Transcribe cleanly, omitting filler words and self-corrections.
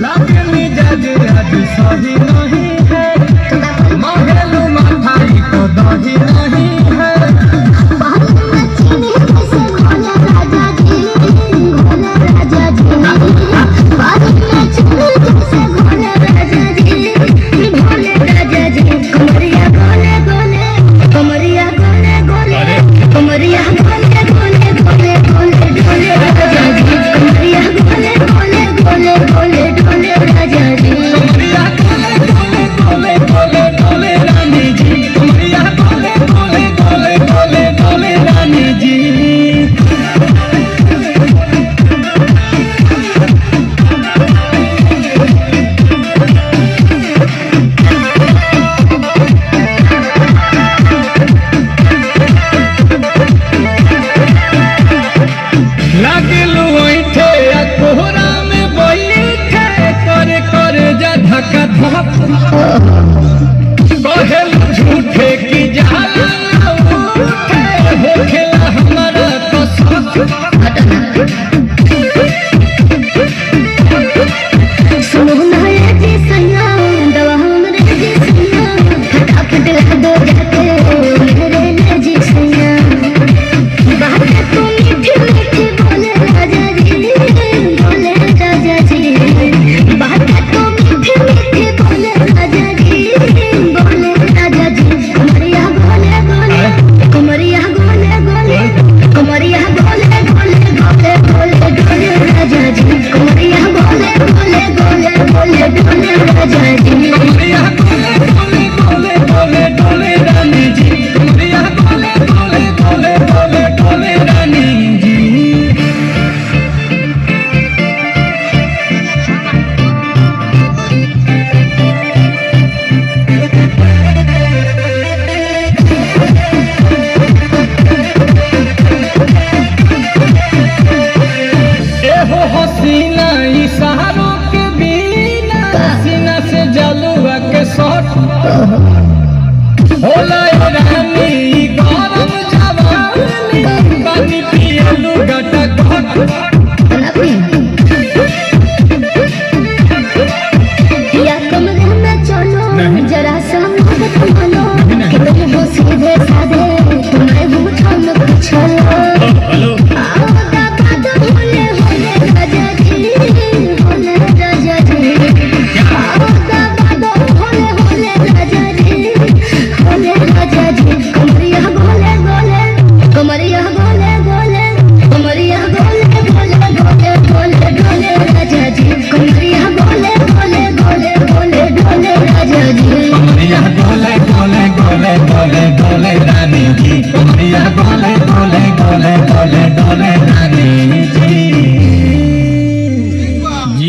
लगनी जज आज सही नहीं है, महलू मठाई को दही नहीं है। कहल झूठे की जाला हो खेला हमारा होला रानी गरम जवानी पानी पियलू गटा या कमरे में चलो जरा सा मानो कि तुम हो सीधे साधे तुम्हें पूछो न कुछ हेलो गोले गोले गोले